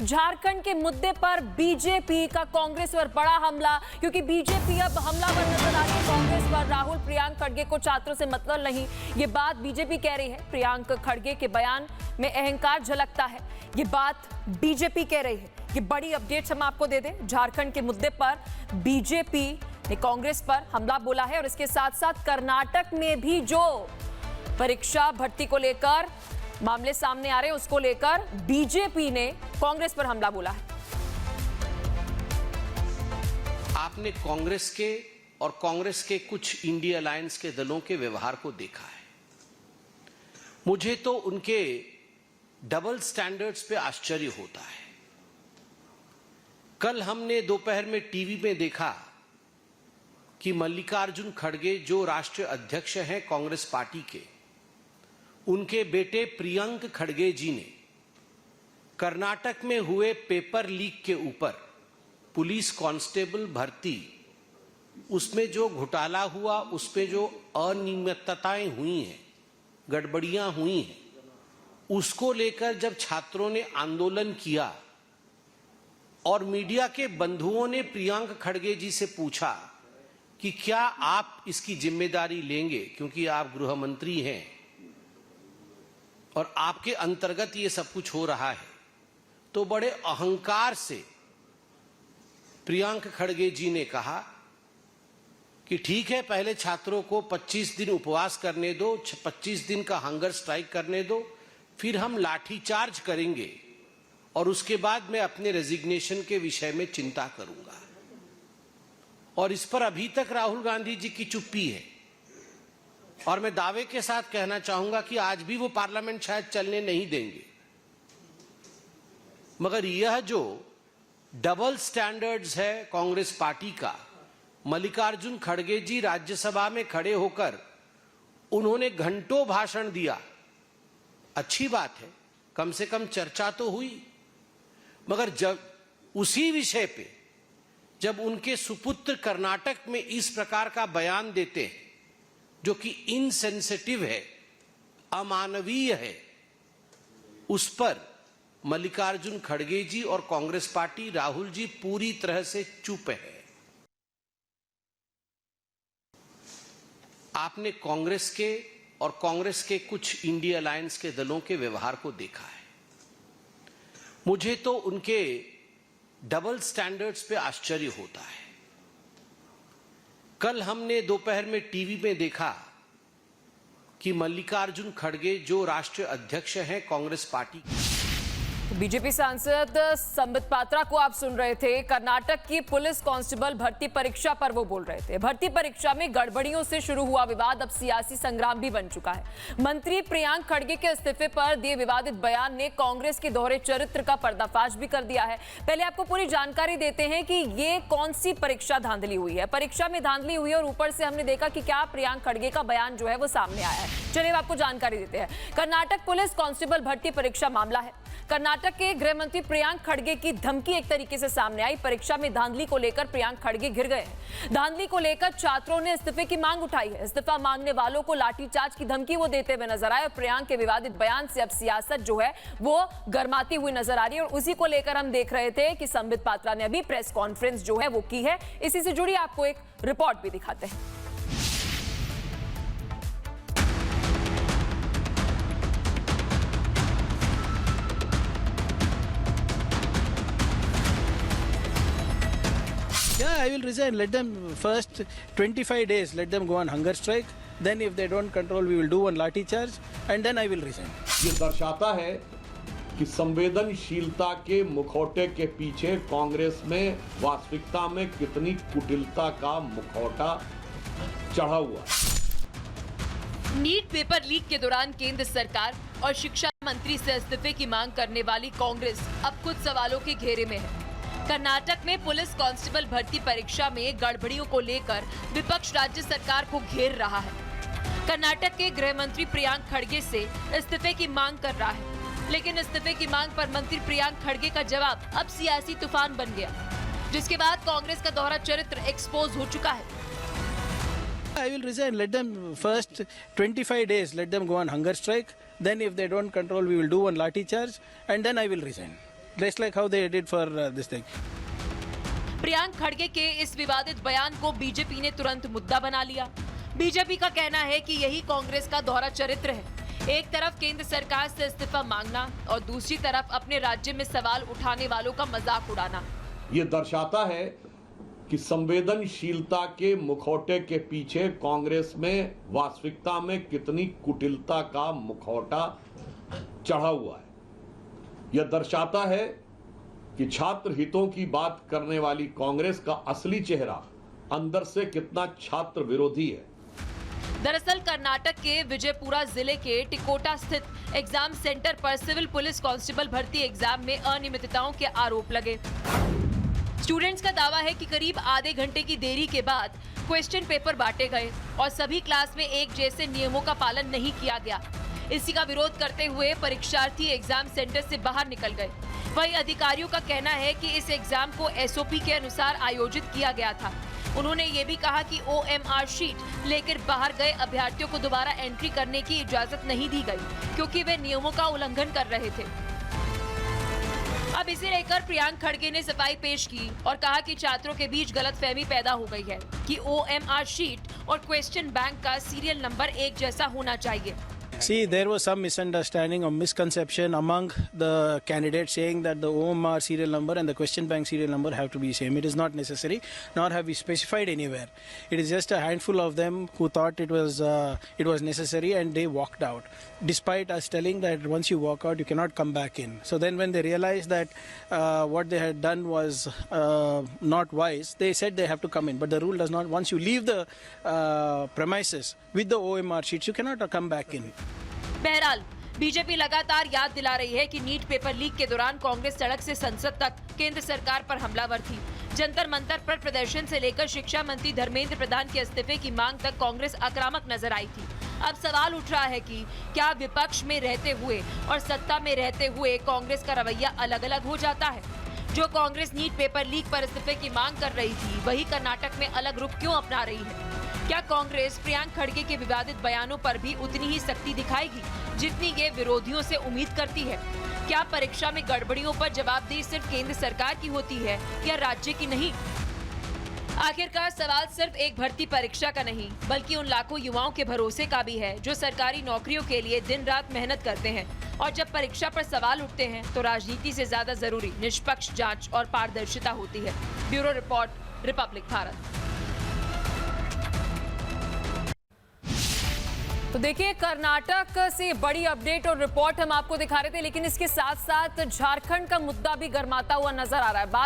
झारखंड के मुद्दे पर बीजेपी का कांग्रेस पर बड़ा हमला, क्योंकि बीजेपी अब हमलावर नजर आ रही है कांग्रेस पर। राहुल प्रियंक खड़गे को छात्रों से मतलब नहीं, ये बात बीजेपी कह रही है। प्रियंक खड़गे के बयान में अहंकार झलकता है, ये बात बीजेपी कह रही है। ये बड़ी अपडेट्स हम आपको दे दें। झारखंड के मुद्दे पर बीजेपी ने कांग्रेस पर हमला बोला है और इसके साथ साथ कर्नाटक में भी जो परीक्षा भर्ती को लेकर मामले सामने आ रहे हैं उसको लेकर बीजेपी ने कांग्रेस पर हमला बोला है। आपने कांग्रेस के और कांग्रेस के कुछ इंडिया अलायंस के दलों के व्यवहार को देखा है। मुझे तो उनके डबल स्टैंडर्ड्स पे आश्चर्य होता है। कल हमने दोपहर में टीवी में देखा कि मल्लिकार्जुन खड़गे जो राष्ट्रीय अध्यक्ष हैं कांग्रेस पार्टी के, उनके बेटे प्रियंक खड़गे जी ने कर्नाटक में हुए पेपर लीक के ऊपर पुलिस कांस्टेबल भर्ती, उसमें जो घोटाला हुआ, उसमें जो अनियमितताएं हुई हैं, गड़बड़ियां हुई हैं, उसको लेकर जब छात्रों ने आंदोलन किया और मीडिया के बंधुओं ने प्रियंक खड़गे जी से पूछा कि क्या आप इसकी जिम्मेदारी लेंगे, क्योंकि आप गृह मंत्री हैं और आपके अंतर्गत ये सब कुछ हो रहा है, तो बड़े अहंकार से प्रियंक खड़गे जी ने कहा कि ठीक है, पहले छात्रों को 25 दिन उपवास करने दो, 25 दिन का हंगर स्ट्राइक करने दो, फिर हम लाठीचार्ज करेंगे और उसके बाद मैं अपने रेजिग्नेशन के विषय में चिंता करूंगा। और इस पर अभी तक राहुल गांधी जी की चुप्पी है और मैं दावे के साथ कहना चाहूंगा कि आज भी वो पार्लियामेंट शायद चलने नहीं देंगे। मगर यह जो डबल स्टैंडर्ड्स है कांग्रेस पार्टी का, मल्लिकार्जुन खड़गे जी राज्यसभा में खड़े होकर उन्होंने घंटों भाषण दिया, अच्छी बात है, कम से कम चर्चा तो हुई। मगर जब उसी विषय पे जब उनके सुपुत्र कर्नाटक में इस प्रकार का बयान देते हैं जो कि इनसेंसिटिव है, अमानवीय है, उस पर मल्लिकार्जुन खड़गे जी और कांग्रेस पार्टी, राहुल जी पूरी तरह से चुप है। आपने कांग्रेस के और कांग्रेस के कुछ इंडिया अलायंस के दलों के व्यवहार को देखा है। मुझे तो उनके डबल स्टैंडर्ड्स पे आश्चर्य होता है। कल हमने दोपहर में टीवी में देखा कि मल्लिकार्जुन खड़गे जो राष्ट्रीय अध्यक्ष हैं कांग्रेस पार्टी के, बीजेपी सांसद संबित पात्रा को आप सुन रहे थे। कर्नाटक की पुलिस कांस्टेबल भर्ती परीक्षा पर वो बोल रहे थे। भर्ती परीक्षा में गड़बड़ियों से शुरू हुआ विवाद अब सियासी संग्राम भी बन चुका है। मंत्री प्रियंक खड़गे के इस्तीफे पर दिए विवादित बयान ने कांग्रेस के दोहरे चरित्र का पर्दाफाश भी कर दिया है। पहले आपको पूरी जानकारी देते हैं कि ये कौन सी परीक्षा धांधली हुई है। परीक्षा में धांधली हुई और ऊपर से हमने देखा कि क्या प्रियंक खड़गे का बयान जो है वो सामने आया है। चलिए आपको जानकारी देते हैं। कर्नाटक पुलिस कांस्टेबल भर्ती परीक्षा मामला है। कर्नाटक के गृह मंत्री प्रियंक खड़गे की धमकी एक तरीके से सामने आई। परीक्षा में धांधली को लेकर प्रियंक खड़गे घिर गए हैं। धांधली को लेकर छात्रों ने इस्तीफे की मांग उठाई है। इस्तीफा मांगने वालों को लाठीचार्ज की धमकी वो देते हुए नजर आए। प्रियंक के विवादित बयान से अब सियासत जो है वो गर्माती हुई नजर आ रही है और उसी को लेकर हम देख रहे थे कि संबित पात्रा ने अभी प्रेस कॉन्फ्रेंस जो है वो की है। इसी से जुड़ी आपको एक रिपोर्ट भी दिखाते हैं। Yeah, I will resign. Let them first 25 days, let them go on hunger strike. Then if they don't control, we will do one lathi charge and then I will resign. ये दर्शाता है कि संवेदनशीलता के मुखौटे के पीछे कांग्रेस में वास्तविकता में कितनी कुटिलता का मुखौटा चढ़ा हुआ। नीट पेपर लीक के दौरान केंद्र सरकार और शिक्षा मंत्री से इस्तीफे की मांग करने वाली कांग्रेस अब कुछ सवालों के घेरे में है। कर्नाटक में पुलिस कांस्टेबल भर्ती परीक्षा में गड़बड़ियों को लेकर विपक्ष राज्य सरकार को घेर रहा है। कर्नाटक के गृह मंत्री प्रियंक खड़गे से इस्तीफे की मांग कर रहा है, लेकिन इस्तीफे की मांग पर मंत्री प्रियंक खड़गे का जवाब अब सियासी तूफान बन गया, जिसके बाद कांग्रेस का दोहरा चरित्र एक्सपोज हो चुका है। I will resign. Let them first 25 days, let them go on hunger strike. Then if they don't control, we will do one lathi charge and then I will resign. just like how they did for this thing. Priyank खड़गे के इस विवादित बयान को BJP ने तुरंत मुद्दा बना लिया। बीजेपी का कहना है कि यही कांग्रेस का दोहरा चरित्र है। एक तरफ केंद्र सरकार से इस्तीफा मांगना और दूसरी तरफ अपने राज्य में सवाल उठाने वालों का मजाक उड़ाना। ये दर्शाता है कि संवेदनशीलता के मुखौटे के पीछे कांग्रेस में वास्तविकता में कितनी कुटिलता का मुखौटा चढ़ा हुआ है। यह दर्शाता है कि छात्र हितों की बात करने वाली कांग्रेस का असली चेहरा अंदर से कितना छात्र विरोधी है। दरअसल कर्नाटक के विजयपुरा जिले के टिकोटा स्थित एग्जाम सेंटर पर सिविल पुलिस कांस्टेबल भर्ती एग्जाम में अनियमितताओं के आरोप लगे। स्टूडेंट्स का दावा है कि करीब आधे घंटे की देरी के बाद क्वेश्चन पेपर बांटे गए और सभी क्लास में एक जैसे नियमों का पालन नहीं किया गया। इसी का विरोध करते हुए परीक्षार्थी एग्जाम सेंटर से बाहर निकल गए। वहीं अधिकारियों का कहना है कि इस एग्जाम को एसओपी के अनुसार आयोजित किया गया था। उन्होंने ये भी कहा कि ओएमआर शीट लेकर बाहर गए अभ्यर्थियों को दोबारा एंट्री करने की इजाजत नहीं दी गई क्योंकि वे नियमों का उल्लंघन कर रहे थे। अब इसे लेकर प्रियंक खड़गे ने सफाई पेश की और कहा कि छात्रों के बीच गलतफहमी पैदा हो गई है कि ओएमआर शीट और क्वेश्चन बैंक का सीरियल नंबर एक जैसा होना चाहिए। See, there was some misunderstanding or misconception among the candidates saying that the OMR serial number and the question bank serial number have to be same. It is not necessary, nor have we specified anywhere. It is just a handful of them who thought it was necessary and they walked out, despite us telling that once you walk out, you cannot come back in. So then when they realized that what they had done was not wise, they said they have to come in. But the rule does not, once you leave the premises with the OMR sheets, you cannot come back in. बहरहाल BJP लगातार याद दिला रही है कि NEET paper leak के दौरान कांग्रेस सड़क से संसद तक केंद्र सरकार पर हमलावर थी। जंतर मंतर पर प्रदर्शन से लेकर शिक्षा मंत्री धर्मेंद्र प्रधान के इस्तीफे की मांग तक कांग्रेस आक्रामक नजर आई थी। अब सवाल उठ रहा है कि क्या विपक्ष में रहते हुए और सत्ता में रहते हुए कांग्रेस का रवैया अलग अलग हो जाता है? जो कांग्रेस नीट पेपर लीक पर इस्तीफे की मांग कर रही थी, वही कर्नाटक में अलग रुख क्यों अपना रही है? क्या कांग्रेस प्रियंक खड़गे के विवादित बयानों पर भी उतनी ही सख्ती दिखाएगी जितनी ये विरोधियों से उम्मीद करती है? क्या परीक्षा में गड़बड़ियों पर जवाबदेही सिर्फ केंद्र सरकार की होती है या राज्य की नहीं? आखिरकार सवाल सिर्फ एक भर्ती परीक्षा का नहीं बल्कि उन लाखों युवाओं के भरोसे का भी है जो सरकारी नौकरियों के लिए दिन रात मेहनत करते हैं। और जब परीक्षा पर सवाल उठते हैं तो राजनीति से ज्यादा जरूरी निष्पक्ष जांच और पारदर्शिता होती है। Bureau report, Republic Bharat. तो देखिए, कर्नाटक से बड़ी अपडेट और रिपोर्ट हम आपको दिखा रहे थे, लेकिन इसके साथ साथ झारखंड का मुद्दा भी गर्माता हुआ नजर आ रहा है। बात